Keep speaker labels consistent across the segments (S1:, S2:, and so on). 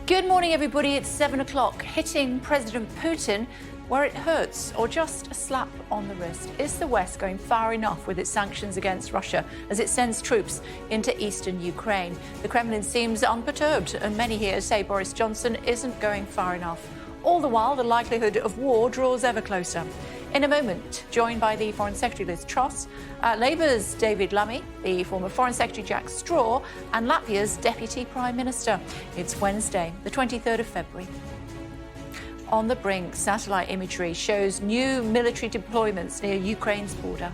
S1: Good morning, everybody. It's 7 o'clock. Hitting President Putin where it hurts, or just a slap on the wrist. Is the West going far enough with its sanctions against Russia as it sends troops into eastern Ukraine? The Kremlin seems unperturbed, and many here say Boris Johnson isn't going far enough. All the while, the likelihood of war draws ever closer. In a moment, joined by the Foreign Secretary Liz Truss, Labour's David Nabarro, the former Foreign Secretary Jack Straw, and Latvia's Deputy Prime Minister. It's Wednesday, the 23rd of February. On the brink, satellite imagery shows new military deployments near Ukraine's border.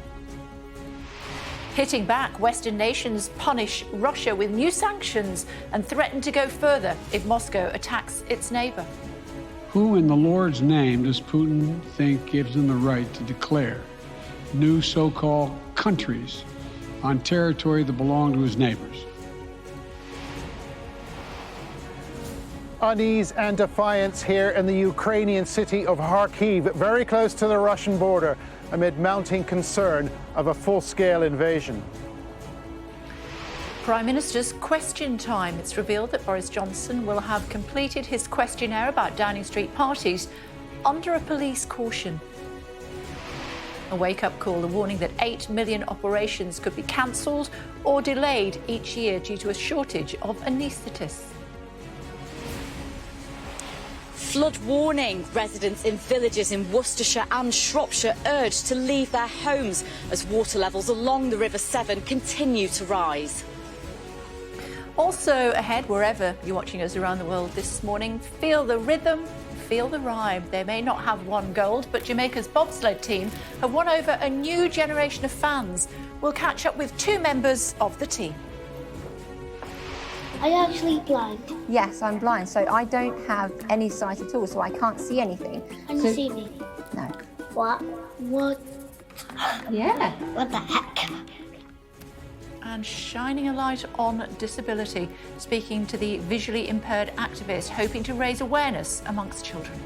S1: Hitting back, Western nations punish Russia with new sanctions and threaten to go further if Moscow attacks its neighbour.
S2: Who in the Lord's name does Putin think gives him the right to declare new so-called countries on territory that belong to his neighbors?
S3: Unease and defiance here in the Ukrainian city of Kharkiv, very close to the Russian border, amid mounting concern of a full-scale invasion.
S1: Prime Minister's question time. It's revealed that Boris Johnson will have completed his questionnaire about Downing Street parties under a police caution. A wake-up call, a warning that 8 million operations could be cancelled or delayed each year due to a shortage of anaesthetists.
S4: Flood warning. Residents in villages in Worcestershire and Shropshire urged to leave their homes as water levels along the River Severn continue to rise.
S1: Also ahead, wherever you're watching us around the world this morning, feel the rhythm, feel the rhyme. They may not have won gold, but Jamaica's bobsled team have won over a new generation of fans. We'll catch up with two members of the team.
S5: Are you actually blind?
S6: Yes, I'm blind, so I don't have any sight at all, so I can't see anything.
S5: Can you see me?
S6: No.
S5: What?
S6: Yeah.
S5: What the heck?
S1: And shining a light on disability, speaking to the visually impaired activist, hoping to raise awareness amongst children.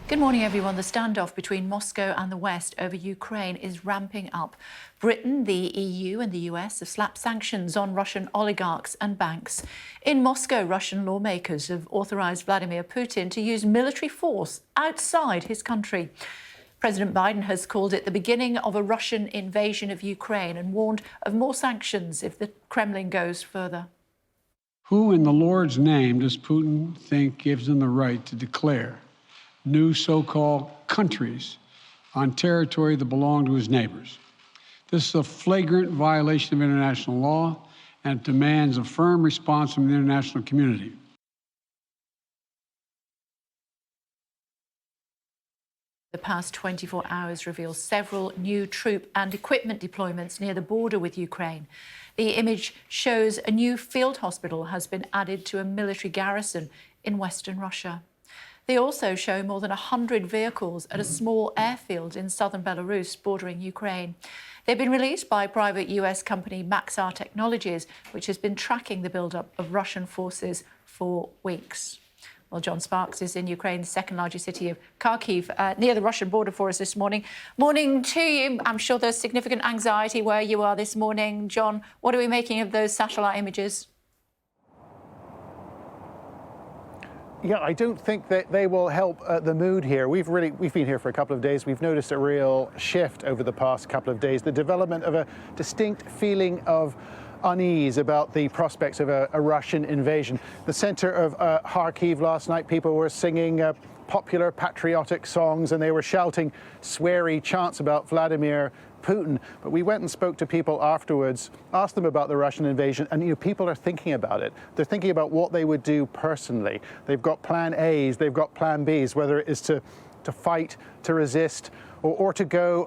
S1: Good morning, everyone. The standoff between Moscow and the West over Ukraine is ramping up. Britain, the EU and the US have slapped sanctions on Russian oligarchs and banks. In Moscow, Russian lawmakers have authorised Vladimir Putin to use military force outside his country. President Biden has called it the beginning of a Russian invasion of Ukraine and warned of more sanctions if the Kremlin goes further.
S2: Who in the Lord's name does Putin think gives him the right to declare new so-called countries on territory that belong to his neighbors? This is a flagrant violation of international law and demands a firm response from the international community.
S1: The past 24 hours reveals several new troop and equipment deployments near the border with Ukraine. The image shows a new field hospital has been added to a military garrison in western Russia. They also show more than 100 vehicles at a small airfield in southern Belarus bordering Ukraine. They've been released by private US company Maxar Technologies, which has been tracking the build-up of Russian forces for weeks. Well, John Sparks is in Ukraine's second largest city of Kharkiv, near the Russian border for us this morning. Morning to you. I'm sure there's significant anxiety where you are this morning. John, what are we making of those satellite images?
S3: Yeah, I don't think that they will help the mood here. We've been here for a couple of days. We've noticed a real shift over the past couple of days, the development of a distinct feeling of unease about the prospects of a Russian invasion. The center of Kharkiv last night, people were singing popular patriotic songs and they were shouting sweary chants about Vladimir Putin. But we went and spoke to people afterwards, asked them about the Russian invasion, and people are thinking about it. They're thinking about what they would do personally. They've got plan A's, they've got plan B's, whether it is to fight, to resist, or to go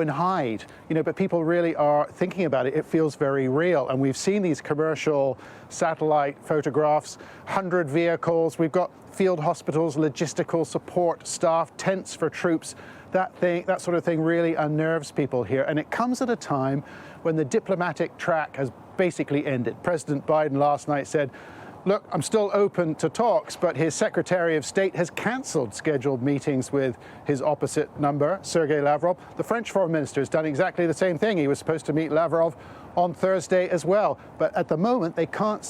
S3: and hide. But people really are thinking about it. It feels very real. And we've seen these commercial satellite photographs, 100 vehicles. We've got field hospitals, logistical support staff, tents for troops. That sort of thing really unnerves people here. And it comes at a time when the diplomatic track has basically ended. President Biden last night said, look, I'm still open to talks, but his Secretary of State has cancelled scheduled meetings with his opposite number, Sergei Lavrov. The French Foreign Minister has done exactly the same thing. He was supposed to meet Lavrov on Thursday as well. But at the moment, they can't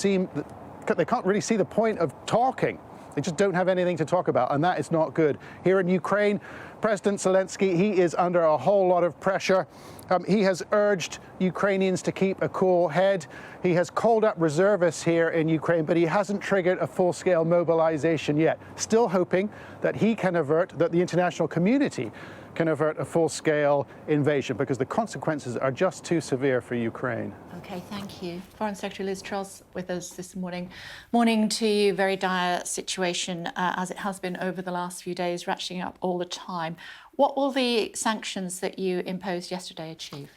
S3: really see the point of talking. They just don't have anything to talk about, and that is not good. Here in Ukraine, President Zelensky, he is under a whole lot of pressure. He has urged Ukrainians to keep a cool head. He has called up reservists here in Ukraine, but he hasn't triggered a full-scale mobilization yet. Still hoping that he can that the international community can avert a full-scale invasion, because the consequences are just too severe for Ukraine.
S1: OK, thank you. Foreign Secretary Liz Truss with us this morning. Morning to you. Very dire situation, as it has been over the last few days, ratcheting up all the time. What will the sanctions that you imposed yesterday achieve?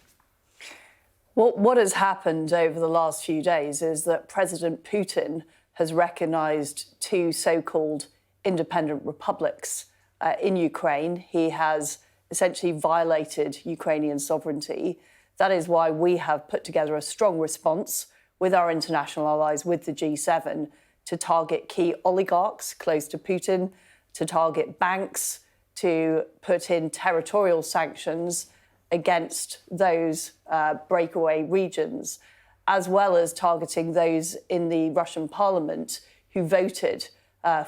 S7: Well, what has happened over the last few days is that President Putin has recognised two so-called independent republics in Ukraine. He has essentially violated Ukrainian sovereignty. That is why we have put together a strong response with our international allies, with the G7, to target key oligarchs close to Putin, to target banks, to put in territorial sanctions against those breakaway regions, as well as targeting those in the Russian parliament who voted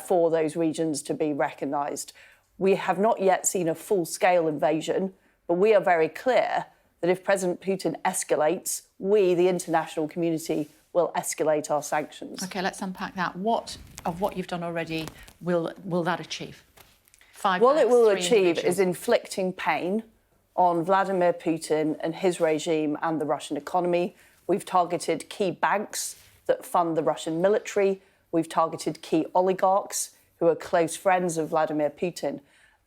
S7: for those regions to be recognised. We have not yet seen a full-scale invasion, but we are very clear that if President Putin escalates, we, the international community, will escalate our sanctions.
S1: OK, let's unpack that. What of what you've done already will that achieve?
S7: What it will achieve is inflicting pain on Vladimir Putin and his regime and the Russian economy. We've targeted key banks that fund the Russian military. We've targeted key oligarchs who are close friends of Vladimir Putin.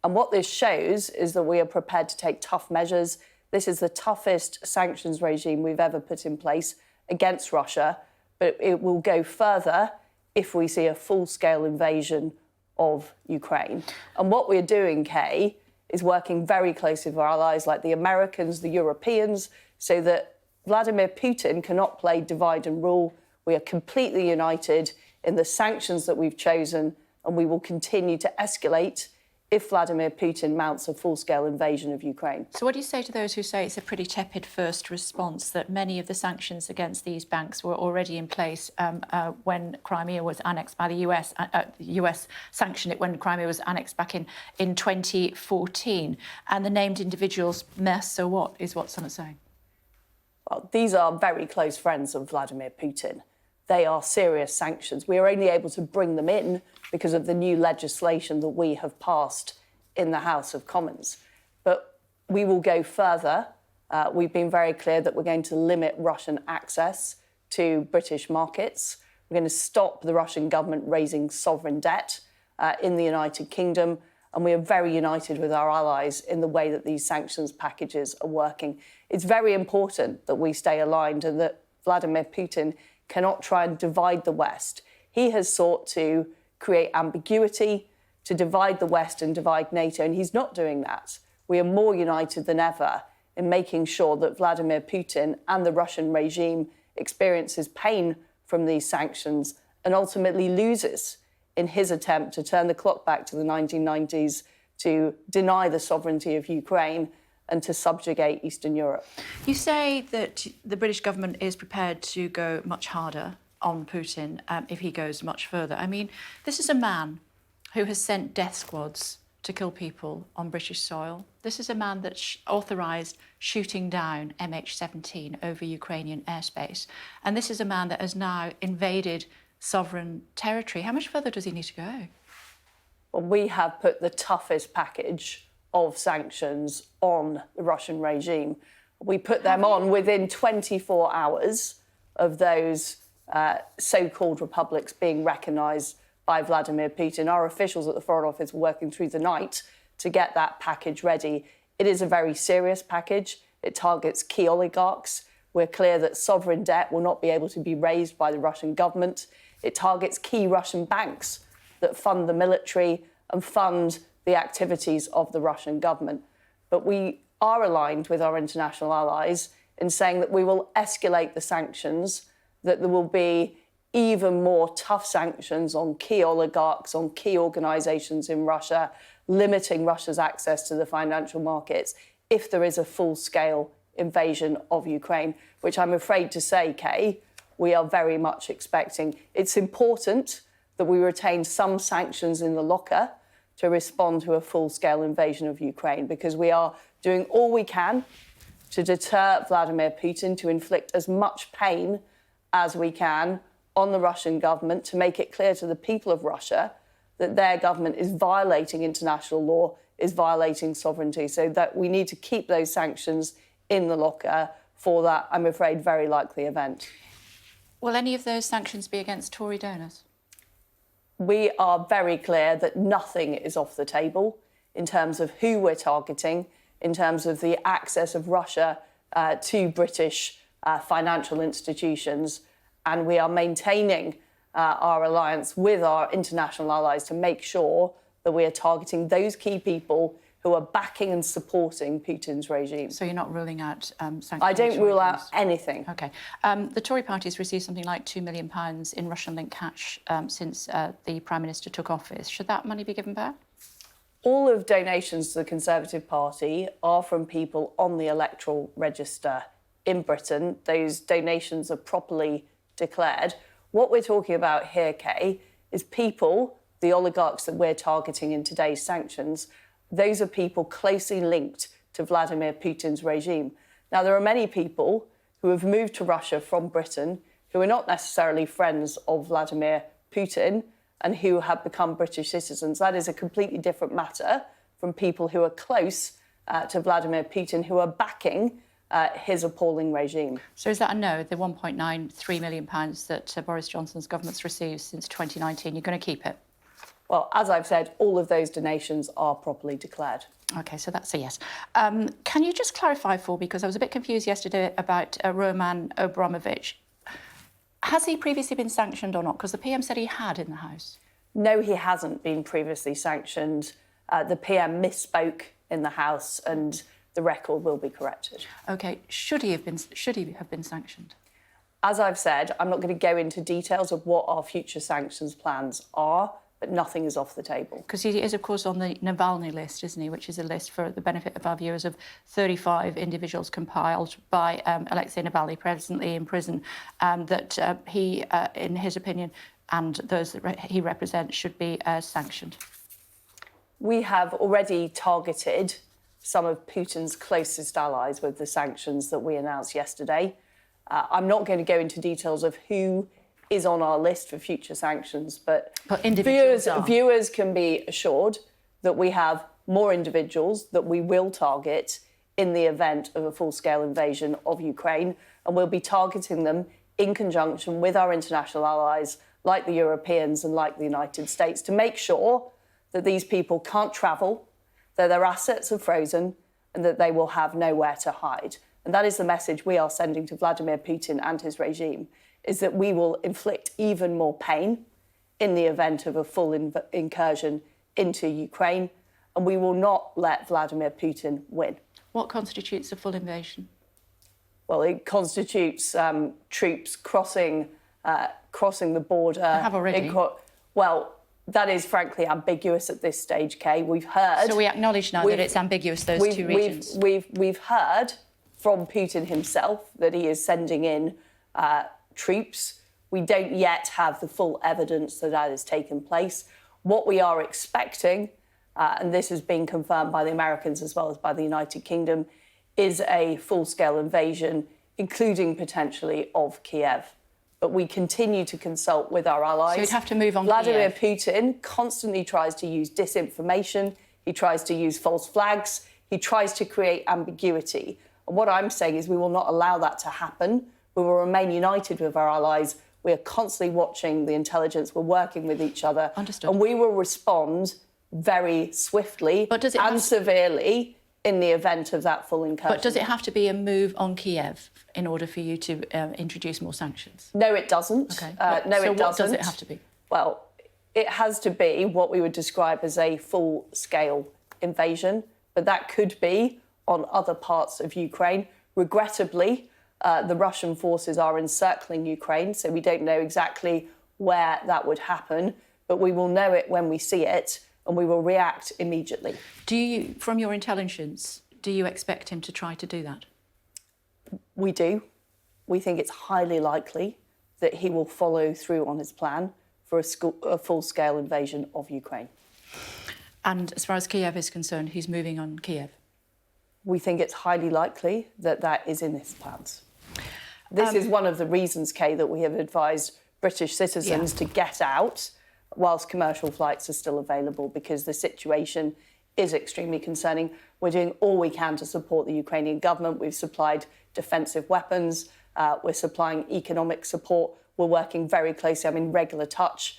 S7: And what this shows is that we are prepared to take tough measures. This is the toughest sanctions regime we've ever put in place against Russia, but it will go further if we see a full-scale invasion of Ukraine. And what we're doing, Kay, is working very closely with our allies like the Americans, the Europeans, so that Vladimir Putin cannot play divide and rule. We are completely united in the sanctions that we've chosen, and we will continue to escalate if Vladimir Putin mounts a full-scale invasion of Ukraine.
S1: So what do you say to those who say it's a pretty tepid first response, that many of the sanctions against these banks were already in place when Crimea was annexed by the US? The US sanctioned it when Crimea was annexed back in 2014. And the named individuals' mess, so what, is what some are saying?
S7: Well, these are very close friends of Vladimir Putin. They are serious sanctions. We are only able to bring them in because of the new legislation that we have passed in the House of Commons. But we will go further. We've been very clear that we're going to limit Russian access to British markets. We're going to stop the Russian government raising sovereign debt in the United Kingdom. And we are very united with our allies in the way that these sanctions packages are working. It's very important that we stay aligned and that Vladimir Putin cannot try and divide the West. He has sought to create ambiguity, to divide the West and divide NATO, and he's not doing that. We are more united than ever in making sure that Vladimir Putin and the Russian regime experiences pain from these sanctions and ultimately loses in his attempt to turn the clock back to the 1990s, to deny the sovereignty of Ukraine and to subjugate Eastern Europe.
S1: You say that the British government is prepared to go much harder on Putin if he goes much further. I mean, this is a man who has sent death squads to kill people on British soil. This is a man that authorised shooting down MH17 over Ukrainian airspace. And this is a man that has now invaded sovereign territory. How much further does he need to go?
S7: Well, we have put the toughest package of sanctions on the Russian regime. We put them on within 24 hours of those so-called republics being recognised by Vladimir Putin. Our officials at the Foreign Office were working through the night to get that package ready. It is a very serious package. It targets key oligarchs. We're clear that sovereign debt will not be able to be raised by the Russian government. It targets key Russian banks that fund the military and fund the activities of the Russian government. But we are aligned with our international allies in saying that we will escalate the sanctions, that there will be even more tough sanctions on key oligarchs, on key organisations in Russia, limiting Russia's access to the financial markets if there is a full-scale invasion of Ukraine, which I'm afraid to say, Kay, we are very much expecting. It's important that we retain some sanctions in the locker to respond to a full-scale invasion of Ukraine, because we are doing all we can to deter Vladimir Putin, to inflict as much pain as we can on the Russian government, to make it clear to the people of Russia that their government is violating international law, is violating sovereignty, so that we need to keep those sanctions in the locker for that, I'm afraid, very likely event.
S1: Will any of those sanctions be against Tory donors?
S7: We are very clear that nothing is off the table in terms of who we're targeting, in terms of the access of Russia to British financial institutions. And we are maintaining our alliance with our international allies to make sure that we are targeting those key people who are backing and supporting Putin's regime.
S1: So you're not ruling out sanctions?
S7: I don't rule out anything.
S1: OK. The Tory party has received something like £2 million in Russian-linked cash since the Prime Minister took office. Should that money be given back?
S7: All of donations to the Conservative Party are from people on the electoral register in Britain. Those donations are properly declared. What we're talking about here, Kay, is people, the oligarchs that we're targeting in today's sanctions. Those are people closely linked to Vladimir Putin's regime. Now, there are many people who have moved to Russia from Britain who are not necessarily friends of Vladimir Putin and who have become British citizens. That is a completely different matter from people who are close to Vladimir Putin, who are backing his appalling regime.
S1: So is that a no, the £1.93 million that Boris Johnson's government's received since 2019? You're going to keep it?
S7: Well, as I've said, all of those donations are properly declared.
S1: OK, so that's a yes. Can you just clarify for me, because I was a bit confused yesterday about Roman Abramovich. Has he previously been sanctioned or not? Because the PM said he had in the House.
S7: No, he hasn't been previously sanctioned. The PM misspoke in the House and the record will be corrected.
S1: OK, should he have been sanctioned?
S7: As I've said, I'm not going to go into details of what our future sanctions plans are, but nothing is off the table.
S1: Because he is, of course, on the Navalny list, isn't he, which is a list for the benefit of our viewers of 35 individuals compiled by Alexei Navalny, presently in prison, that he, in his opinion, and those that he represents, should be sanctioned.
S7: We have already targeted some of Putin's closest allies with the sanctions that we announced yesterday. I'm not going to go into details of who is on our list for future sanctions, but viewers can be assured that we have more individuals that we will target in the event of a full-scale invasion of Ukraine, and we'll be targeting them in conjunction with our international allies, like the Europeans and like the United States, to make sure that these people can't travel, that their assets are frozen, and that they will have nowhere to hide. And that is the message we are sending to Vladimir Putin and his regime, is that we will inflict even more pain in the event of a full incursion into Ukraine, and we will not let Vladimir Putin win.
S1: What constitutes a full invasion?
S7: Well, it constitutes troops crossing the border.
S1: They have already.
S7: Well, that is frankly ambiguous at this stage, Kay. We've heard.
S1: So we acknowledge now that it's ambiguous, those two regions.
S7: We've heard from Putin himself that he is sending in troops. We don't yet have the full evidence that has taken place. What we are expecting, and this has been confirmed by the Americans as well as by the United Kingdom, is a full-scale invasion, including potentially of Kiev. But we continue to consult with our allies.
S1: So you'd have to move on
S7: Vladimir
S1: Kiev.
S7: Putin constantly tries to use disinformation. He tries to use false flags. He tries to create ambiguity. And what I'm saying is we will not allow that to happen. We will remain united with our allies. We are constantly watching the intelligence. We're working with each other.
S1: Understood.
S7: And we will respond very swiftly and severely in the event of that full incursion.
S1: But does it have to be a move on Kiev in order for you to introduce more sanctions?
S7: No, it doesn't.
S1: OK.
S7: No,
S1: so
S7: it doesn't.
S1: what does it have to be?
S7: Well, it has to be what we would describe as a full-scale invasion, but that could be on other parts of Ukraine. Regrettably, The Russian forces are encircling Ukraine, so we don't know exactly where that would happen, but we will know it when we see it, and we will react immediately.
S1: Do you, from your intelligence, do you expect him to try to do that?
S7: We do. We think it's highly likely that he will follow through on his plan for a full-scale invasion of Ukraine.
S1: And as far as Kiev is concerned, he's moving on Kiev?
S7: We think it's highly likely that that is in his plans. This is one of the reasons, Kay, that we have advised British citizens to get out whilst commercial flights are still available, because the situation is extremely concerning. We're doing all we can to support the Ukrainian government. We've supplied defensive weapons. We're supplying economic support. We're working very closely. I'm in regular touch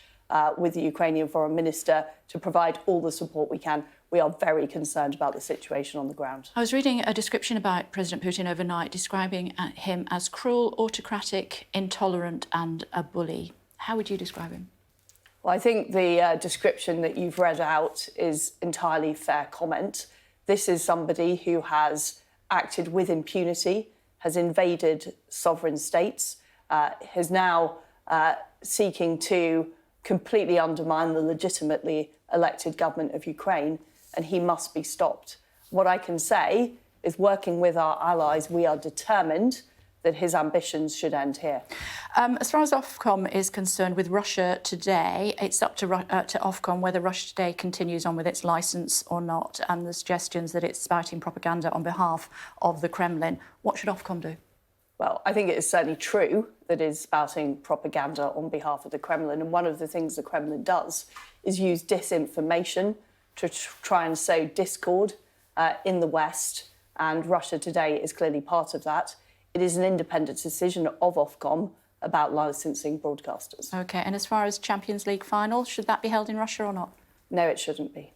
S7: with the Ukrainian foreign minister to provide all the support we can. We are very concerned about the situation on the ground.
S1: I was reading a description about President Putin overnight, describing him as cruel, autocratic, intolerant and a bully. How would you describe him?
S7: Well, I think the description that you've read out is entirely fair comment. This is somebody who has acted with impunity, has invaded sovereign states, is now seeking to completely undermine the legitimately elected government of Ukraine, and he must be stopped. What I can say is, working with our allies, we are determined that his ambitions should end here.
S1: As far as Ofcom is concerned, with Russia Today, it's up to Ofcom whether Russia Today continues on with its licence or not, and the suggestions that it's spouting propaganda on behalf of the Kremlin. What should Ofcom do?
S7: Well, I think it is certainly true that it's spouting propaganda on behalf of the Kremlin, and one of the things the Kremlin does is use disinformation to try and sow discord in the West, and Russia Today is clearly part of that. It is an independent decision of Ofcom about licensing broadcasters.
S1: OK, and as far as Champions League final, should that be held in Russia or not?
S7: No, it shouldn't be.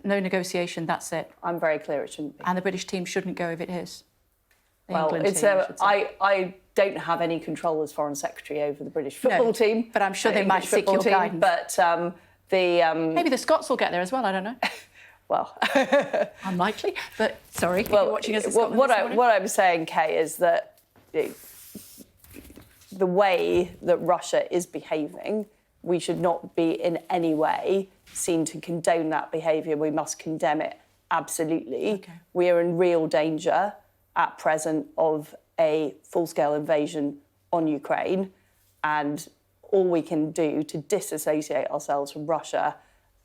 S1: No negotiation, that's it?
S7: I'm very clear it shouldn't be.
S1: And the British team shouldn't go if it is?
S7: Well, I don't have any control as Foreign Secretary over the British football team.
S1: But I'm sure they might seek your guidance.
S7: But
S1: maybe the Scots will get there as well, I don't know.
S7: Well,
S1: unlikely, but sorry, if
S7: well,
S1: you're watching us in Scotland
S7: what I'm saying, Kay, is that the way that Russia is behaving, we should not be in any way seen to condone that behaviour. We must condemn it, absolutely.
S1: Okay.
S7: We are in real danger at present of a full-scale invasion on Ukraine, and all we can do to disassociate ourselves from Russia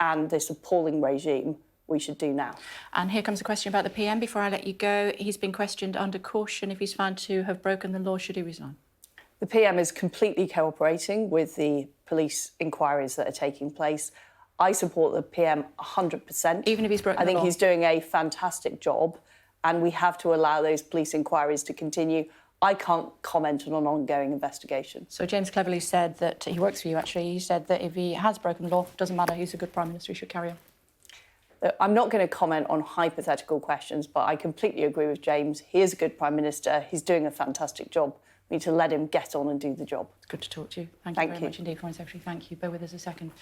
S7: and this appalling regime, we should do now.
S1: And here comes a question about the PM. Before I let you go, he's been questioned under caution. If he's found to have broken the law, should he resign?
S7: The PM is completely cooperating with the police inquiries that are taking place. I support the PM 100%.
S1: Even if he's broken the law?
S7: I think he's doing a fantastic job, and we have to allow those police inquiries to continue. I can't comment on an ongoing investigation.
S1: So James cleverly said that, he works for you actually, he said that if he has broken the law, doesn't matter, he's a good Prime Minister, he should carry on.
S7: I'm not going to comment on hypothetical questions, but I completely agree with James. He is a good Prime Minister. He's doing a fantastic job. We need to let him get on and do the job.
S1: It's good to talk to you. Thank you very much indeed, Foreign Secretary. Thank you. Bear with us a second.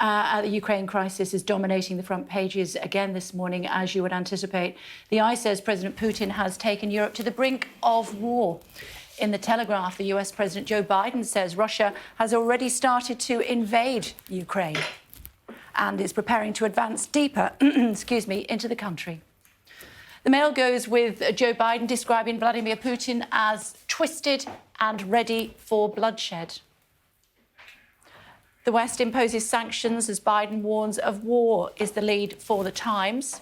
S1: The Ukraine crisis is dominating the front pages again this morning, as you would anticipate. The Eye says President Putin has taken Europe to the brink of war. In the Telegraph, the US President Joe Biden says Russia has already started to invade Ukraine and is preparing to advance deeper, into the country. The Mail goes with Joe Biden describing Vladimir Putin as twisted and ready for bloodshed. The West imposes sanctions as Biden warns of war, is the lead for The Times.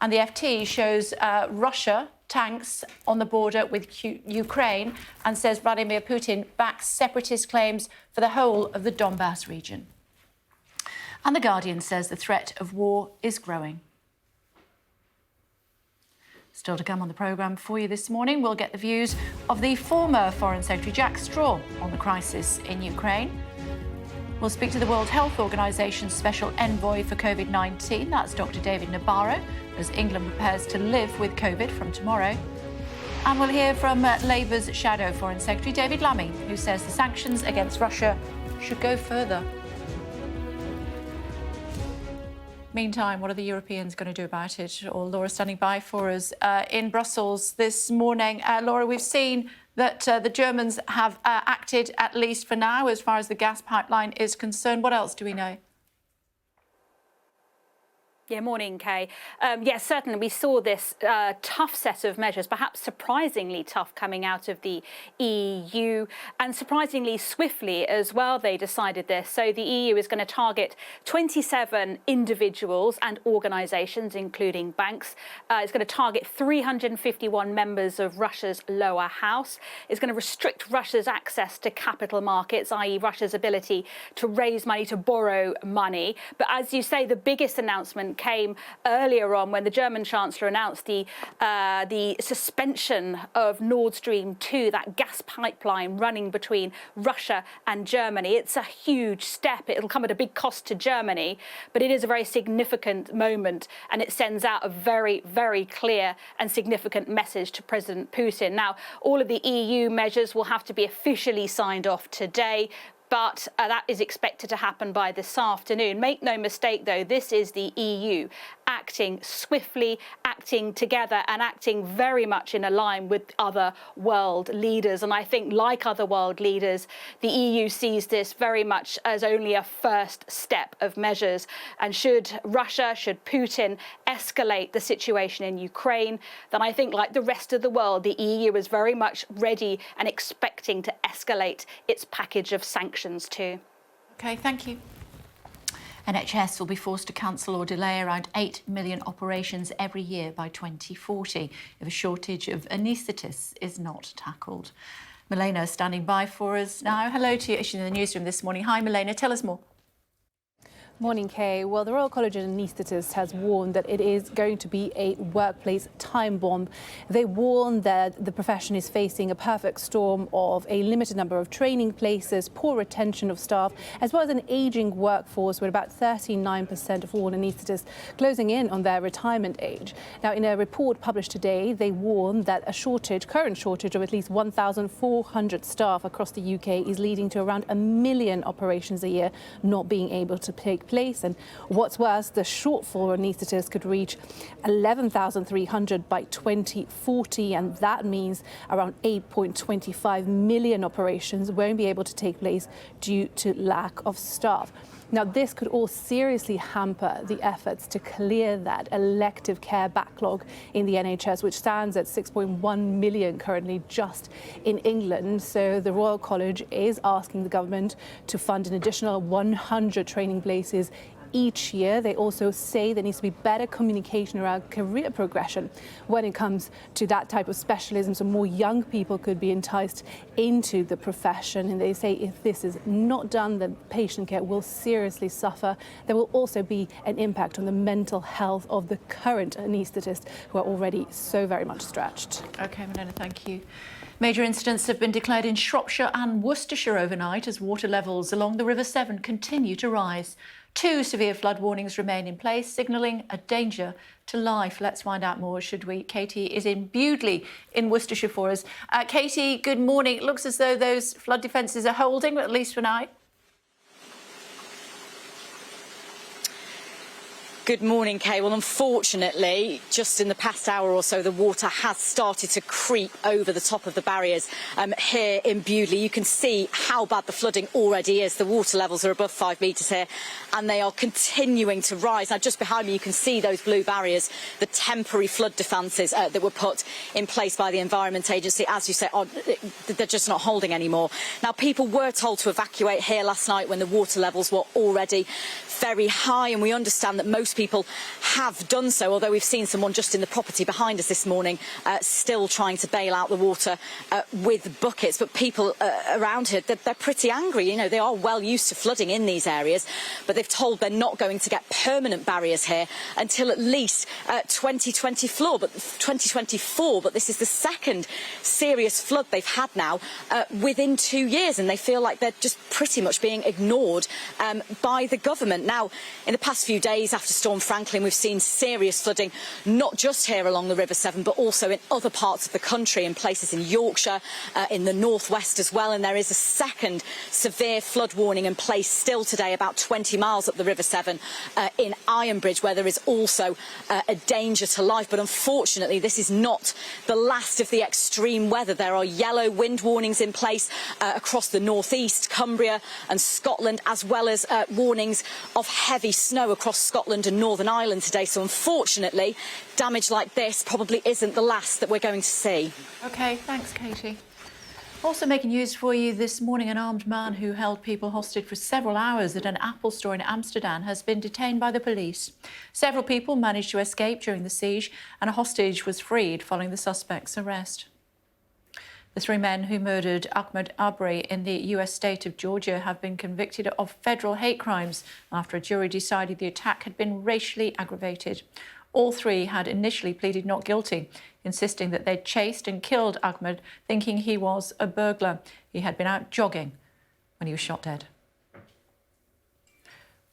S1: And the FT shows Russia tanks on the border with Ukraine and says Vladimir Putin backs separatist claims for the whole of the Donbass region. And The Guardian says the threat of war is growing. Still to come on the programme for you this morning, we'll get the views of the former Foreign Secretary Jack Straw on the crisis in Ukraine. We'll speak to the World Health Organization's Special Envoy for COVID-19, that's Dr. David Nabarro, as England prepares to live with COVID from tomorrow. And we'll hear from Labour's Shadow Foreign Secretary David Lammy, who says the sanctions against Russia should go further. Meantime, what are the Europeans going to do about it? Or Laura standing by for us in Brussels this morning. Laura, we've seen that the Germans have acted, at least for now, as far as the gas pipeline is concerned. What else do we know?
S8: Yeah, morning, Kay. Yes, certainly we saw this tough set of measures, perhaps surprisingly tough, coming out of the EU, and surprisingly swiftly as well they decided this. So the EU is going to target 27 individuals and organisations, including banks. It's going to target 351 members of Russia's lower house. It's going to restrict Russia's access to capital markets, i.e. Russia's ability to raise money, to borrow money. But as you say, the biggest announcement came earlier on when the German Chancellor announced the suspension of Nord Stream 2, that gas pipeline running between Russia and Germany. It's a huge step. It'll come at a big cost to Germany, but it is a very significant moment, and it sends out a very, very clear and significant message to President Putin. Now, all of the EU measures will have to be officially signed off today, but that is expected to happen by this afternoon. Make no mistake, though, this is the EU acting swiftly, acting together, and acting very much in line with other world leaders. And I think, like other world leaders, the EU sees this very much as only a first step of measures. And should Russia, should Putin escalate the situation in Ukraine, then I think, like the rest of the world, the EU is very much ready and expecting to escalate its package of sanctions too.
S1: OK, thank you. NHS will be forced to cancel or delay around 8 million operations every year by 2040 if a shortage of anaesthetists is not tackled. Milena standing by for us now. Hello to you, issued in the newsroom this morning. Hi, Milena, tell us more.
S9: Morning, Kay. Well, the Royal College of Anaesthetists has warned that it is going to be a workplace time bomb. They warn that the profession is facing a perfect storm of a limited number of training places, poor retention of staff, as well as an ageing workforce with about 39% of all anaesthetists closing in on their retirement age. Now, in a report published today, they warn that a current shortage of at least 1,400 staff across the UK is leading to around 1 million operations a year not being able to take place. And what's worse, the shortfall of anaesthetists could reach 11,300 by 2040, and that means around 8.25 million operations won't be able to take place due to lack of staff. Now, this could all seriously hamper the efforts to clear that elective care backlog in the NHS, which stands at 6.1 million currently just in England. So the Royal College is asking the government to fund an additional 100 training places each year. They also say there needs to be better communication around career progression when it comes to that type of specialism, so more young people could be enticed into the profession. And they say if this is not done, then patient care will seriously suffer. There will also be an impact on the mental health of the current anaesthetists, who are already so very much stretched.
S1: OK, Milena, thank you. Major incidents have been declared in Shropshire and Worcestershire overnight as water levels along the River Severn continue to rise. 2 severe flood warnings remain in place, signalling a danger to life. Let's find out more, should we? Katie is in Burley in Worcestershire for us. Katie, good morning. It looks as though those flood defences are holding, at least for now.
S4: Good morning, Kay. Well, unfortunately, just in the past hour or so, the water has started to creep over the top of the barriers here in Burley. You can see how bad the flooding already is. The water levels are above 5 metres here, and they are continuing to rise. Now, just behind me, you can see those blue barriers, the temporary flood defences that were put in place by the Environment Agency. As you say, they're just not holding anymore. Now, people were told to evacuate here last night when the water levels were already very high, and we understand that most people have done so, although we've seen someone just in the property behind us this morning still trying to bail out the water with buckets. But people around here, they're pretty angry. You know, they are well used to flooding in these areas, but they've told they're not going to get permanent barriers here until at least 2024. But this is the second serious flood they've had now within 2 years, and they feel like they're just pretty much being ignored by the government. Now, in the past few days after Storm Franklin, we've seen serious flooding, not just here along the River Severn, but also in other parts of the country, in places in Yorkshire, in the northwest as well. And there is a second severe flood warning in place still today, about 20 miles up the River Severn, in Ironbridge, where there is also a danger to life. But unfortunately, this is not the last of the extreme weather. There are yellow wind warnings in place across the northeast, Cumbria and Scotland, as well as warnings of heavy snow across Scotland and Northern Ireland today. So unfortunately, damage like this probably isn't the last that we're going to see.
S1: OK, thanks, Katie. Also making news for you this morning, an armed man who held people hostage for several hours at an Apple store in Amsterdam has been detained by the police. Several people managed to escape during the siege, and a hostage was freed following the suspect's arrest. The three men who murdered Ahmaud Arbery in the US state of Georgia have been convicted of federal hate crimes after a jury decided the attack had been racially aggravated. All three had initially pleaded not guilty, insisting that they'd chased and killed Ahmaud, thinking he was a burglar. He had been out jogging when he was shot dead.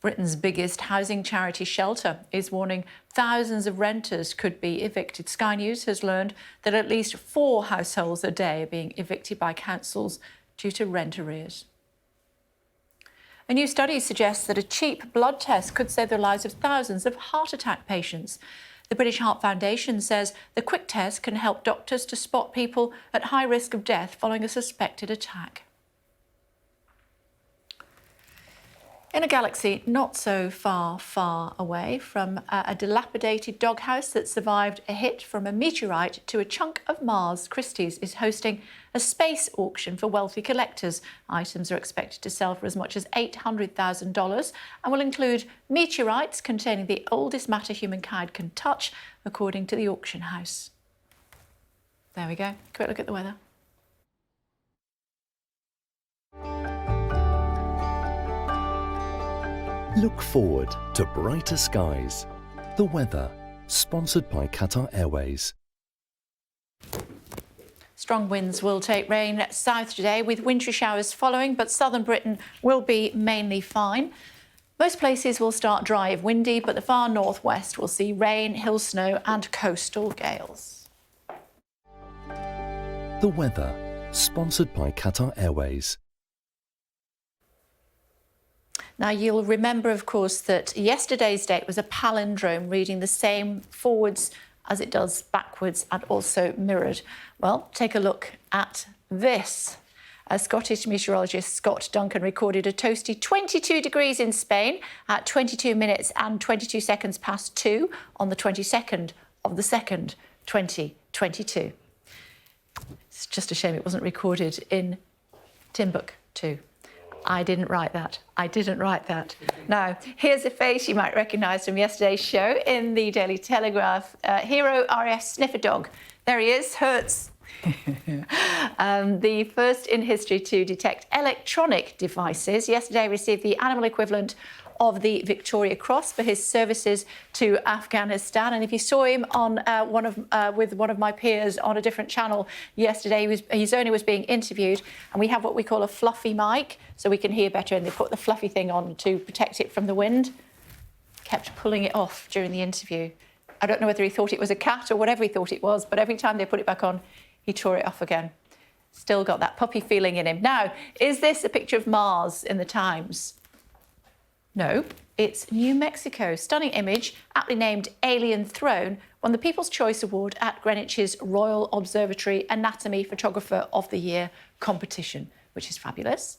S1: Britain's biggest housing charity Shelter is warning thousands of renters could be evicted. Sky News has learned that at least 4 households a day are being evicted by councils due to rent arrears. A new study suggests that a cheap blood test could save the lives of thousands of heart attack patients. The British Heart Foundation says the quick test can help doctors to spot people at high risk of death following a suspected attack. In a galaxy not so far away from a dilapidated doghouse that survived a hit from a meteorite to a chunk of Mars, Christie's is hosting a space auction for wealthy collectors. Items are expected to sell for as much as $800,000 and will include meteorites containing the oldest matter humankind can touch, according to the auction house. There we go. Quick look at the weather.
S10: Look forward to brighter skies. The weather, sponsored by Qatar Airways.
S1: Strong winds will take rain south today, with wintry showers following, but southern Britain will be mainly fine. Most places will start dry if windy, but the far northwest will see rain, hill snow and coastal gales.
S10: The weather, sponsored by Qatar Airways.
S1: Now, you'll remember, of course, that yesterday's date was a palindrome, reading the same forwards as it does backwards and also mirrored. Well, take a look at this. Scottish meteorologist Scott Duncan recorded a toasty 22 degrees in Spain at 22 minutes and 22 seconds past 2 on the 22nd of the 2nd, 2022. It's just a shame it wasn't recorded in Timbuktu. I didn't write that. I didn't write that. Now, here's a face you might recognise from yesterday's show in the Daily Telegraph. Hero RAF sniffer dog. There he is, Hertz. The first in history to detect electronic devices. Yesterday received the animal equivalent of the Victoria Cross for his services to Afghanistan. And if you saw him on with one of my peers on a different channel yesterday, his owner was being interviewed, and we have what we call a fluffy mic, so we can hear better, and they put the fluffy thing on to protect it from the wind. Kept pulling it off during the interview. I don't know whether he thought it was a cat or whatever he thought it was, but every time they put it back on, he tore it off again. Still got that puppy feeling in him. Now, is this a picture of Mars in the Times? No, it's New Mexico. Stunning image, aptly named Alien Throne, won the People's Choice Award at Greenwich's Royal Observatory Anatomy Photographer of the Year competition, which is fabulous.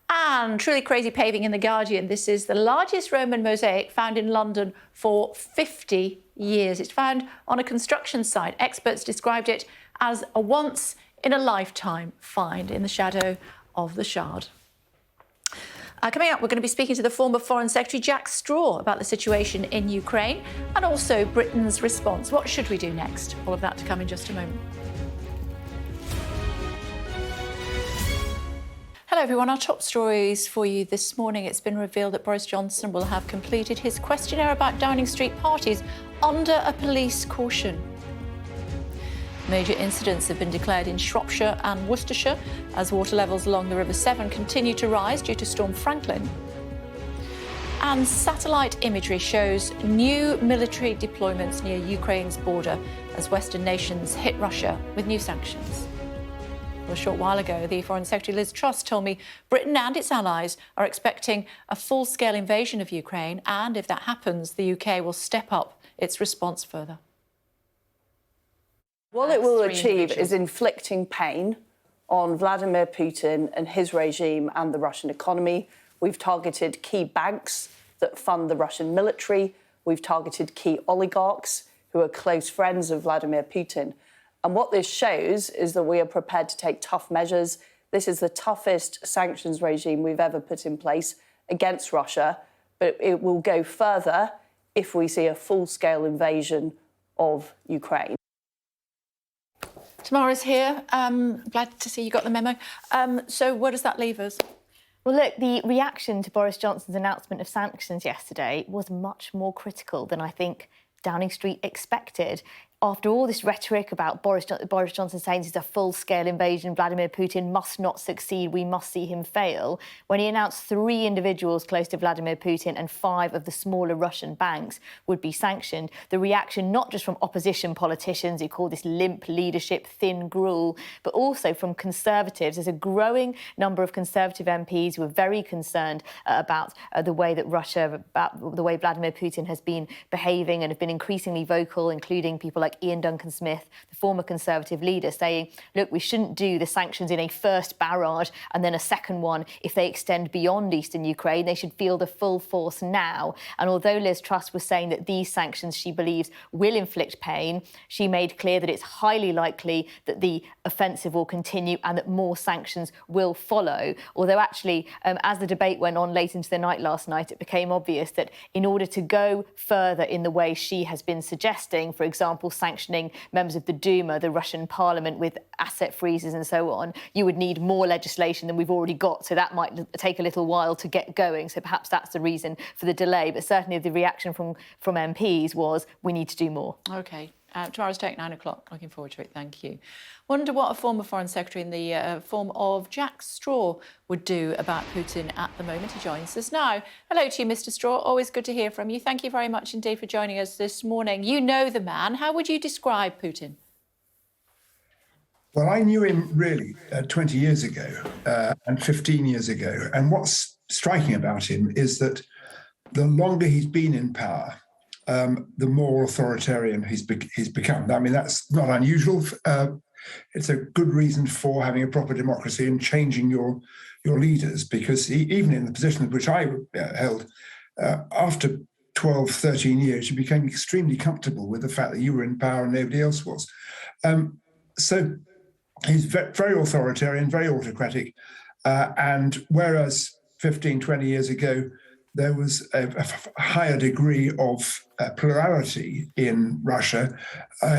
S1: And truly crazy paving in The Guardian. This is the largest Roman mosaic found in London for 50 years. It's found on a construction site. Experts described it as a once-in-a-lifetime find in the shadow of the Shard. Coming up, we're going to be speaking to the former Foreign Secretary Jack Straw about the situation in Ukraine and also Britain's response. What should we do next? All of that to come in just a moment. Hello everyone, our top stories for you this morning. It's been revealed that Boris Johnson will have completed his questionnaire about Downing Street parties under a police caution. Major incidents have been declared in Shropshire and Worcestershire as water levels along the River Severn continue to rise due to Storm Franklin. And satellite imagery shows new military deployments near Ukraine's border as Western nations hit Russia with new sanctions. Well, a short while ago, the Foreign Secretary Liz Truss told me Britain and its allies are expecting a full-scale invasion of Ukraine, and if that happens, the UK will step up its response further.
S7: What it will achieve is inflicting pain on Vladimir Putin and his regime and the Russian economy. We've targeted key banks that fund the Russian military. We've targeted key oligarchs who are close friends of Vladimir Putin. And what this shows is that we are prepared to take tough measures. This is the toughest sanctions regime we've ever put in place against Russia, but it will go further if we see a full-scale invasion of Ukraine.
S1: Tamara's here. Glad to see you got the memo. So where does that leave us?
S11: Well, look, the reaction to Boris Johnson's announcement of sanctions yesterday was much more critical than I think Downing Street expected. After all this rhetoric about Boris Johnson saying this is a full-scale invasion, Vladimir Putin must not succeed, we must see him fail, when he announced 3 individuals close to Vladimir Putin and 5 of the smaller Russian banks would be sanctioned, the reaction not just from opposition politicians who call this limp leadership, thin gruel, but also from Conservatives. There's a growing number of Conservative MPs who are very concerned about the way that about the way Vladimir Putin has been behaving and have been increasingly vocal, including people like Ian Duncan-Smith, the former Conservative leader, saying, look, we shouldn't do the sanctions in a first barrage and then a second one if they extend beyond eastern Ukraine. They should feel the full force now. And although Liz Truss was saying that these sanctions, she believes, will inflict pain, she made clear that it's highly likely that the offensive will continue and that more sanctions will follow. Although actually, as the debate went on late into the night last night, it became obvious that in order to go further in the way she has been suggesting, for example, sanctioning members of the Duma, the Russian parliament, with asset freezes and so on, you would need more legislation than we've already got. So that might take a little while to get going. So perhaps that's the reason for the delay. But certainly the reaction from MPs was, we need to do more. OK. Tomorrow's take, 9 o'clock. Looking forward to it. Thank you. Wonder what a former Foreign Secretary in the form of Jack Straw would do about Putin at the moment. He joins us now. Hello to you, Mr. Straw. Always good to hear from you. Thank you very much indeed for joining us this morning. You know the man. How would you describe Putin?
S12: Well, I knew him really 20 years ago and 15 years ago. And what's striking about him is that the longer he's been in power, the more authoritarian he's become. I mean, that's not unusual. It's a good reason for having a proper democracy and changing your leaders, because even in the position which I held, after 12, 13 years, you became extremely comfortable with the fact that you were in power and nobody else was. So he's very authoritarian, very autocratic. And whereas 15, 20 years ago, there was a higher degree of plurality in Russia.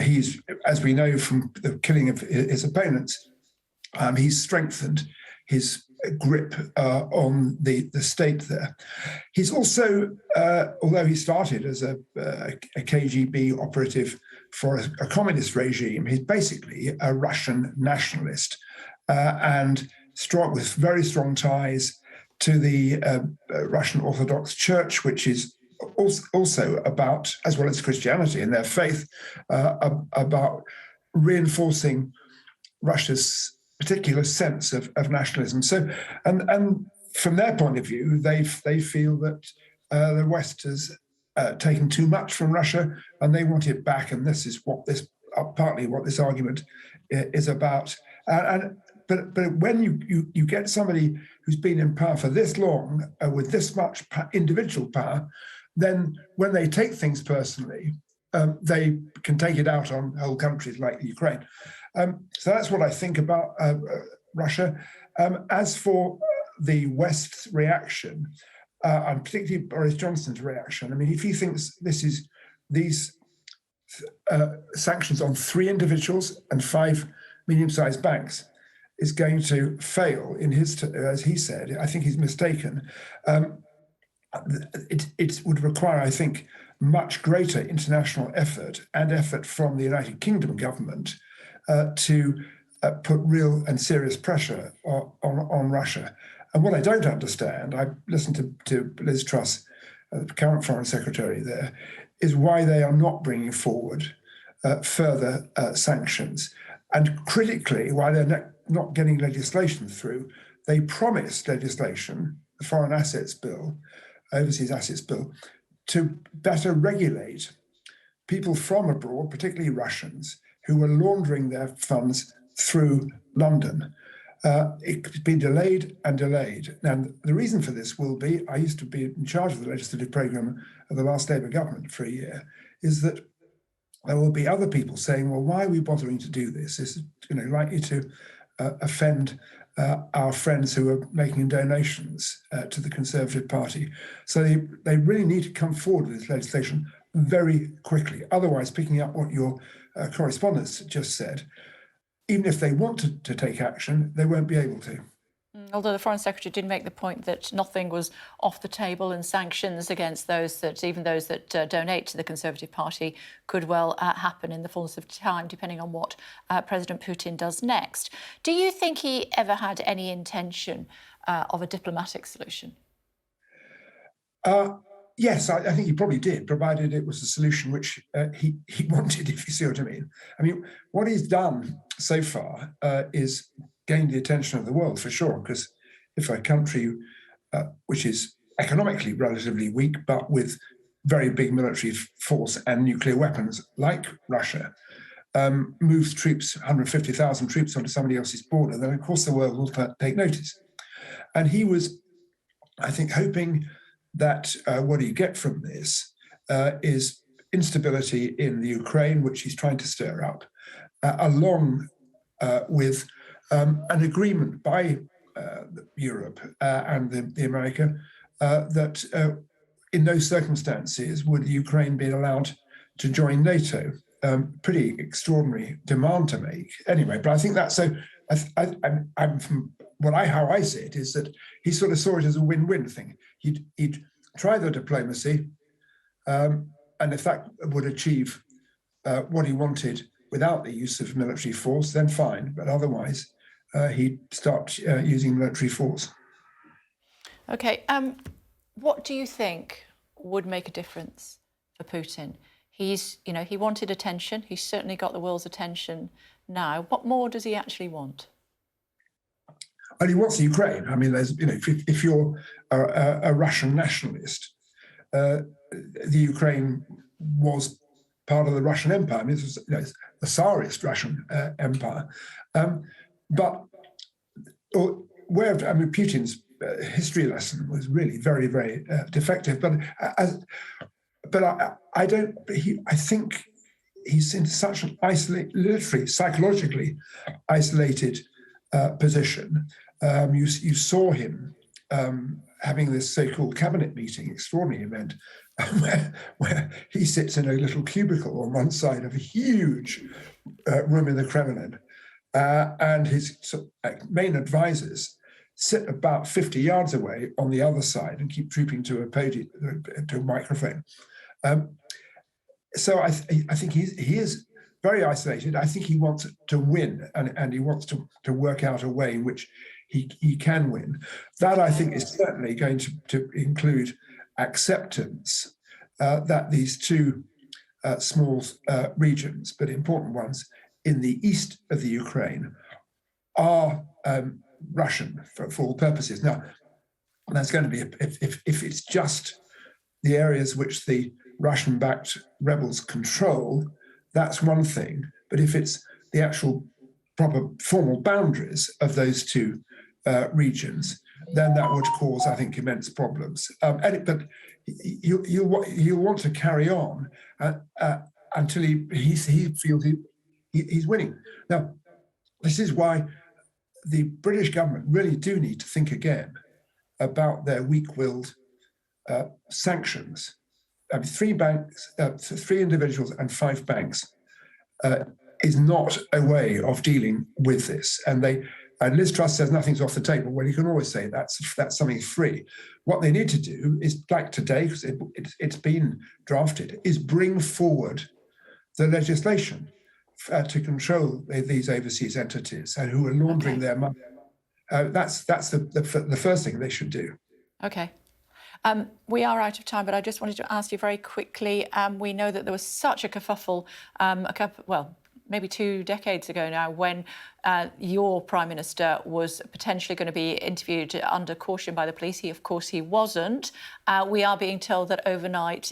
S12: He's, as we know from the killing of his opponents, he's strengthened his grip on the state there. He's also, although he started as a KGB operative for a communist regime, he's basically a Russian nationalist and strong, with very strong ties to the Russian Orthodox Church, which is also about, as well as Christianity and their faith, about reinforcing Russia's particular sense of nationalism. So, and from their point of view, they feel that the West has taken too much from Russia and they want it back. And this is what partly what this argument is about. But when you get somebody who's been in power for this long with this much individual power, then when they take things personally, they can take it out on whole countries like Ukraine. So that's what I think about Russia. As for the West's reaction, and particularly Boris Johnson's reaction, I mean, if he thinks these sanctions on 3 individuals and 5 medium-sized banks is going to fail in as he said, I think he's mistaken. It would require, I think, much greater international effort from the United Kingdom government to put real and serious pressure on Russia. And what I don't understand, I listened to Liz Truss the current Foreign Secretary there, is why they are not bringing forward further sanctions. And critically, why they're not getting legislation through. They promised legislation, the Foreign Assets Bill, Overseas Assets Bill, to better regulate people from abroad, particularly Russians, who were laundering their funds through London. It's been delayed and delayed. Now, the reason for this will be, I used to be in charge of the legislative programme of the last Labour government for a year, is that there will be other people saying, well, why are we bothering to do this? This is likely to offend our friends who are making donations to the Conservative Party. So they really need to come forward with this legislation very quickly. Otherwise, picking up what your correspondents just said, even if they want to take action, they won't be able to.
S1: Although the Foreign Secretary did make the point that nothing was off the table and sanctions against those that, even those that donate to the Conservative Party, could well happen in the fullness of time, depending on what President Putin does next. Do you think he ever had any intention of a diplomatic solution?
S12: Yes, I think he probably did, provided it was a solution which he wanted, if you see what I mean. I mean, what he's done so far is gained the attention of the world, for sure, because if a country which is economically relatively weak, but with very big military force and nuclear weapons, like Russia, moves troops, 150,000 troops onto somebody else's border, then of course the world will take notice. And he was, I think, hoping that what you get from this is instability in the Ukraine, which he's trying to stir up, along with an agreement by Europe and the America that in those circumstances would Ukraine be allowed to join NATO. Pretty extraordinary demand to make. Anyway, but I think that's so. I'm from how I see it is that he sort of saw it as a win-win thing. He'd try the diplomacy, and if that would achieve what he wanted without the use of military force, then fine. But otherwise, he'd start using military force.
S1: OK, what do you think would make a difference for Putin? He's, he wanted attention. He's certainly got the world's attention now. What more does he actually want?
S12: And he wants Ukraine. I mean, there's, if you're a Russian nationalist, the Ukraine was part of the Russian Empire. I mean, this was the Tsarist Russian Empire. But Putin's history lesson was really very, very defective. But I think he's in such an literally, psychologically isolated position. You saw him having this so-called cabinet meeting, extraordinary event, where he sits in a little cubicle on one side of a huge room in the Kremlin, and his main advisors sit about 50 yards away on the other side and keep trooping to a podium, to a microphone. So I think he is very isolated. I think he wants to win, and he wants to work out a way in which he can win. That, I think, is certainly going to include acceptance that these two small regions, but important ones, in the east of the Ukraine are Russian for all purposes. Now, that's going to be, if it's just the areas which the Russian-backed rebels control, that's one thing. But if it's the actual proper formal boundaries of those two regions, then that would cause, I think, immense problems. But you want to carry on until he feels he's winning. Now, this is why the British government really do need to think again about their weak-willed sanctions. I mean, 3 banks, 3 individuals and 5 banks is not a way of dealing with this. And Liz Truss says nothing's off the table. Well, you can always say that's something free. What they need to do is, like today, because it's been drafted, is bring forward the legislation to control these overseas entities and who are laundering their money. That's the first thing they should do.
S1: Okay. We are out of time, but I just wanted to ask you very quickly. We know that there was such a kerfuffle maybe 2 decades ago now, when your Prime Minister was potentially going to be interviewed under caution by the police. Of course, he wasn't. We are being told that overnight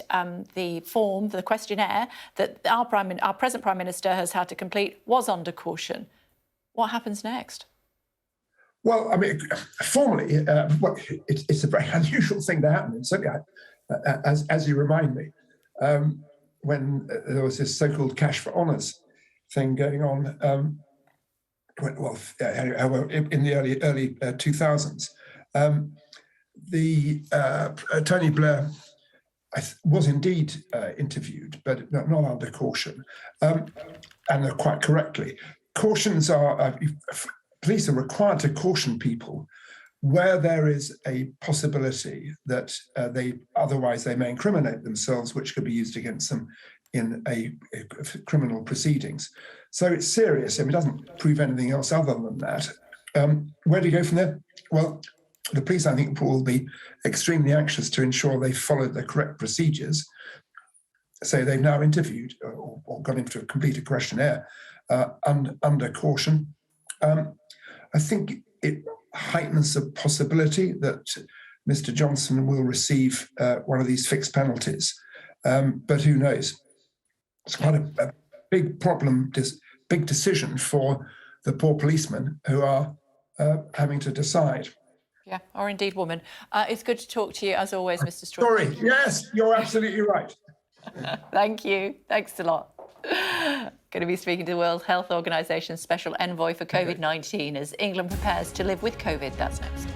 S1: the questionnaire that our present Prime Minister has had to complete was under caution. What happens next?
S12: Well, I mean, formally, it's a very unusual thing to happen. And certainly, as you remind me, when there was this so-called cash for honours thing going on, in the early 2000s, Tony Blair was indeed interviewed, but not under caution, and quite correctly. Cautions are police are required to caution people where there is a possibility that they may incriminate themselves, which could be used against them in a criminal proceedings. So it's serious. I mean, it doesn't prove anything else other than that. Where do you go from there? Well, the police, I think, will be extremely anxious to ensure they followed the correct procedures. So they've now interviewed or got him to complete a questionnaire under caution. I think it heightens the possibility that Mr. Johnson will receive one of these fixed penalties. But who knows? It's quite a big problem, big decision for the poor policemen who are having to decide.
S1: Yeah, or indeed woman. It's good to talk to you, as always, Mr. Straw.
S12: Sorry, yes, you're absolutely right.
S1: Thank you. Thanks a lot. Going to be speaking to the World Health Organization's special envoy for COVID-19 as England prepares to live with COVID. That's next.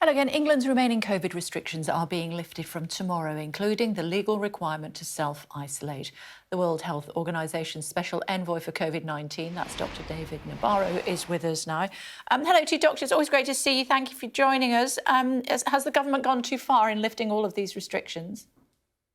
S1: And again, England's remaining COVID restrictions are being lifted from tomorrow, including the legal requirement to self-isolate. The World Health Organization's special envoy for COVID-19, that's Dr. David Nabarro, is with us now. Hello to you, Doctor. It's always great to see you. Thank you for joining us. Has the government gone too far in lifting all of these restrictions?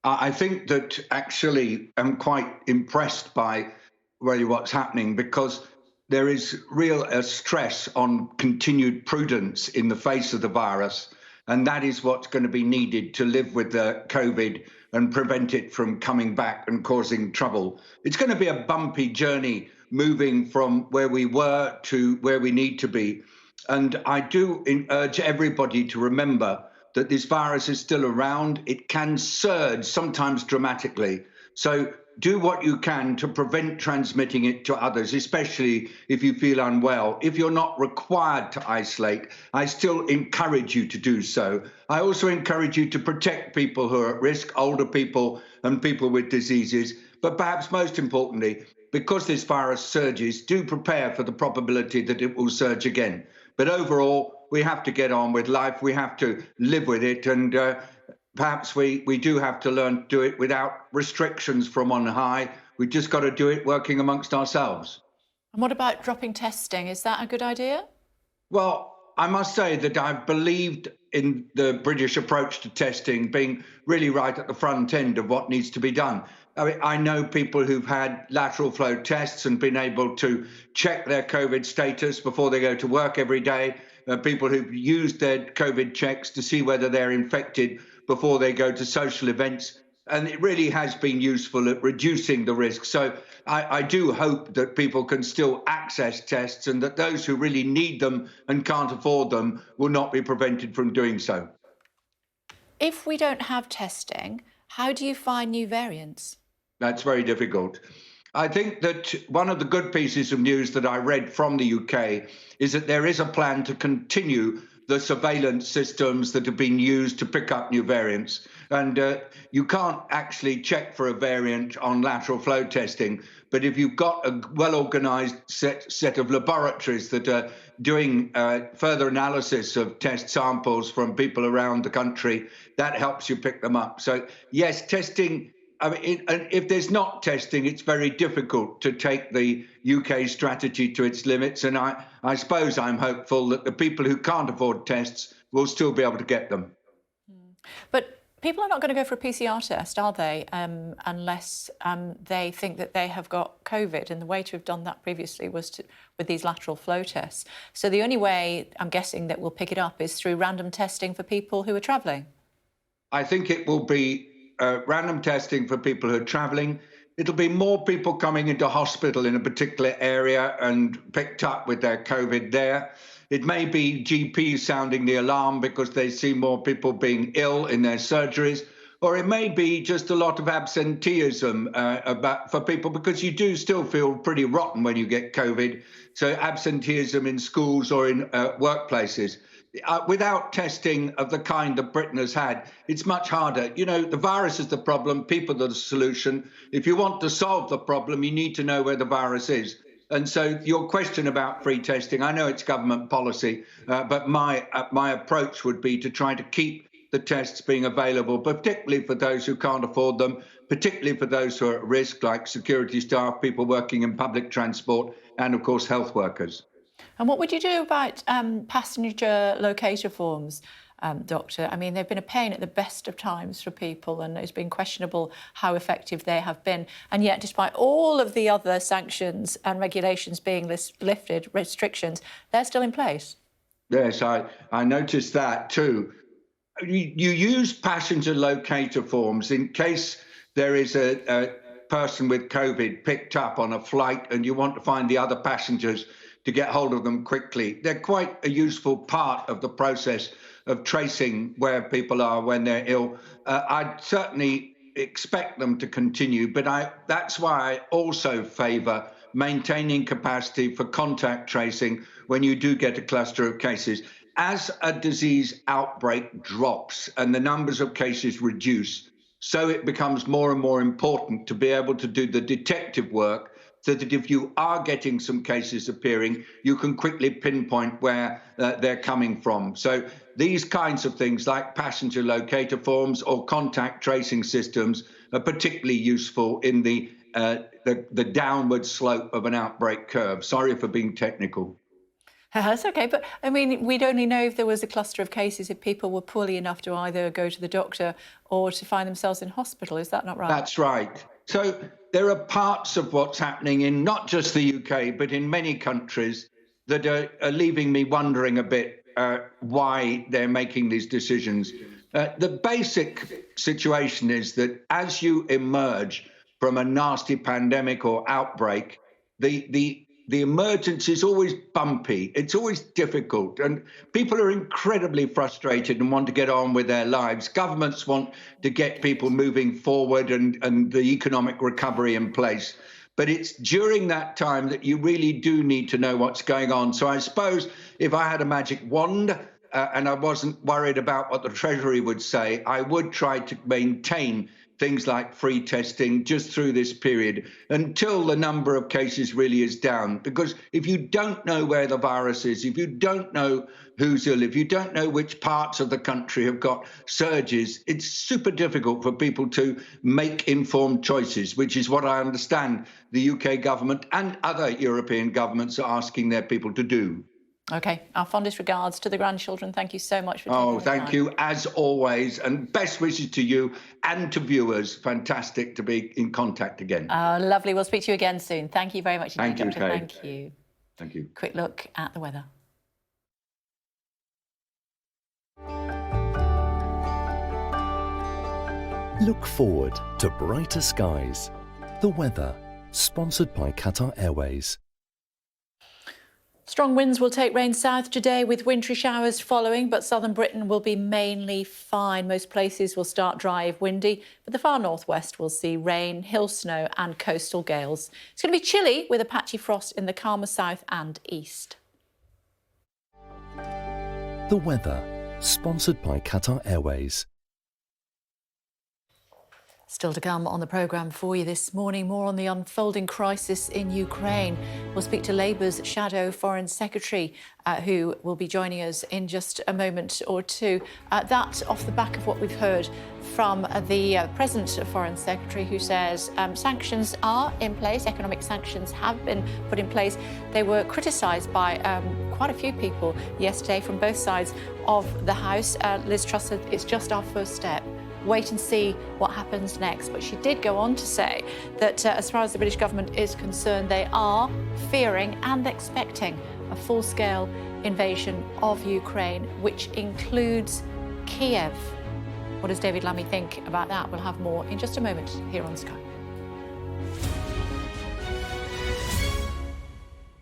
S13: I think that actually I'm quite impressed by really what's happening, because there is real stress on continued prudence in the face of the virus, and that is what's going to be needed to live with the COVID and prevent it from coming back and causing trouble. It's going to be a bumpy journey moving from where we were to where we need to be. And I do urge everybody to remember that this virus is still around. It can surge, sometimes dramatically. So do what you can to prevent transmitting it to others, especially if you feel unwell. If you're not required to isolate, I still encourage you to do so. I also encourage you to protect people who are at risk, older people and people with diseases. But perhaps most importantly, because this virus surges, do prepare for the probability that it will surge again. But overall, we have to get on with life. We have to live with it. And perhaps we do have to learn to do it without restrictions from on high. We've just got to do it working amongst ourselves.
S1: And what about dropping testing? Is that a good idea?
S13: Well, I must say that I've believed in the British approach to testing being really right at the front end of what needs to be done. I mean, I know people who've had lateral flow tests and been able to check their COVID status before they go to work every day. People who've used their COVID checks to see whether they're infected before they go to social events. And it really has been useful at reducing the risk. So I do hope that people can still access tests, and that those who really need them and can't afford them will not be prevented from doing so.
S1: If we don't have testing, how do you find new variants?
S13: That's very difficult. I think that one of the good pieces of news that I read from the UK is that there is a plan to continue the surveillance systems that have been used to pick up new variants. And you can't actually check for a variant on lateral flow testing. But if you've got a well-organized set of laboratories that are doing further analysis of test samples from people around the country, that helps you pick them up. So, yes, testing. I mean, if there's not testing, it's very difficult to take the UK strategy to its limits. And I suppose I'm hopeful that the people who can't afford tests will still be able to get them.
S1: But People are not going to go for a PCR test, are they, unless they think that they have got COVID? And the way to have done that previously was with these lateral flow tests. So the only way, I'm guessing, that we'll pick it up is through random testing for people who are travelling.
S13: I think it will be random testing for people who are travelling. It'll be more people coming into hospital in a particular area and picked up with their COVID there. It may be GPs sounding the alarm because they see more people being ill in their surgeries, or it may be just a lot of absenteeism for people, because you do still feel pretty rotten when you get COVID. So absenteeism in schools or in workplaces. Without testing of the kind that Britain has had, it's much harder. You know, the virus is the problem, people are the solution. If you want to solve the problem, you need to know where the virus is. And so your question about free testing, I know it's government policy, but my approach would be to try to keep the tests being available, particularly for those who can't afford them, particularly for those who are at risk, like security staff, people working in public transport, and of course, health workers.
S1: And what would you do about passenger locator forms, Doctor? I mean, they've been a pain at the best of times for people, and it's been questionable how effective they have been. And yet, despite all of the other sanctions and regulations being lifted, restrictions, they're still in place.
S13: Yes, I noticed that too. You use passenger locator forms in case there is a person with COVID picked up on a flight and you want to find the other passengers to get hold of them quickly. They're quite a useful part of the process of tracing where people are when they're ill. I'd certainly expect them to continue, but that's why I also favour maintaining capacity for contact tracing when you do get a cluster of cases. As a disease outbreak drops and the numbers of cases reduce, so it becomes more and more important to be able to do the detective work, so that if you are getting some cases appearing, you can quickly pinpoint where they're coming from. So these kinds of things, like passenger locator forms or contact tracing systems, are particularly useful in the downward slope of an outbreak curve. Sorry for being technical.
S1: That's okay, but I mean, we'd only know if there was a cluster of cases if people were poorly enough to either go to the doctor or to find themselves in hospital. Is that not right?
S13: That's right. So there are parts of what's happening in not just the UK, but in many countries that are leaving me wondering a bit why they're making these decisions. The basic situation is that as you emerge from a nasty pandemic or outbreak, the emergence is always bumpy. It's always difficult. And people are incredibly frustrated and want to get on with their lives. Governments want to get people moving forward and the economic recovery in place. But it's during that time that you really do need to know what's going on. So I suppose if I had a magic wand and I wasn't worried about what the Treasury would say, I would try to maintain things like free testing just through this period until the number of cases really is down. Because if you don't know where the virus is, if you don't know who's ill, if you don't know which parts of the country have got surges, it's super difficult for people to make informed choices, which is what I understand the UK government and other European governments are asking their people to do.
S1: OK, our fondest regards to the grandchildren. Thank you so much for taking the time.
S13: Oh, thank you, as always, and best wishes to you and to viewers. Fantastic to be in contact again.
S1: Lovely. We'll speak to you again soon. Thank you very much indeed,
S13: Thank you,
S1: Doctor.
S13: Kay.
S1: Thank you.
S13: Thank you.
S1: Quick look at the weather.
S10: Look forward to brighter skies. The weather, sponsored by Qatar Airways.
S1: Strong winds will take rain south today with wintry showers following, but southern Britain will be mainly fine. Most places will start dry if windy, but the far northwest will see rain, hill snow and coastal gales. It's going to be chilly with a patchy frost in the calmer south and east.
S10: The weather, sponsored by Qatar Airways.
S1: Still to come on the programme for you this morning, more on the unfolding crisis in Ukraine. We'll speak to Labour's shadow Foreign Secretary, who will be joining us in just a moment or two. That off the back of what we've heard from the present Foreign Secretary, who says sanctions are in place, economic sanctions have been put in place. They were criticised by quite a few people yesterday from both sides of the House. Liz Truss said it's just our first step. wait and see what happens next. But she did go on to say that as far as the British government is concerned, they are fearing and expecting a full-scale invasion of Ukraine, which includes Kiev. What does David Lammy think about that? We'll have more in just a moment here on Sky.